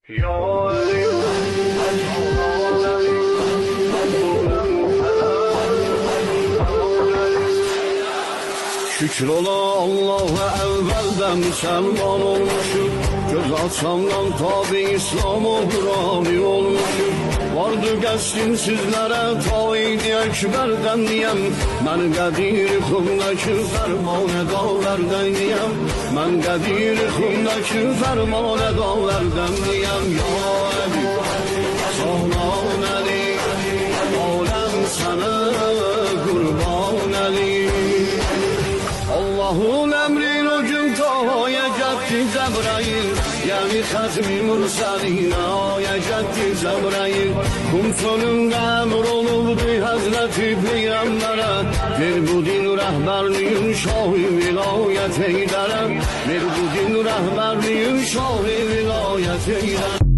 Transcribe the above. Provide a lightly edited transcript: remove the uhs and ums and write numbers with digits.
Ya Ali, şükür ola Allah'a evvelden Müslüman olmuşum. Göz açsamdan tabi İslam'a hurani olmuşum. Vardı gelsin sizlere tavhid-i ekberden diyem. Ben Qədir xundaki ferman edaverden diyem. Ben Qədir xundaki ferman edaverden diyem. Ya Ali, Sahnan Ali, alem sana kurban Ali. Allah'ın emrin o gün tavaya getti Cebrail. Yani Xatmi Mursalin aya getti Cebrail. Kum sonunda emr olubdu Hazreti Peygamber'e. Ver bu din rehberliğin şahı vilayet eylere. Ver bu din rehberliğin şahı vilayet eylere.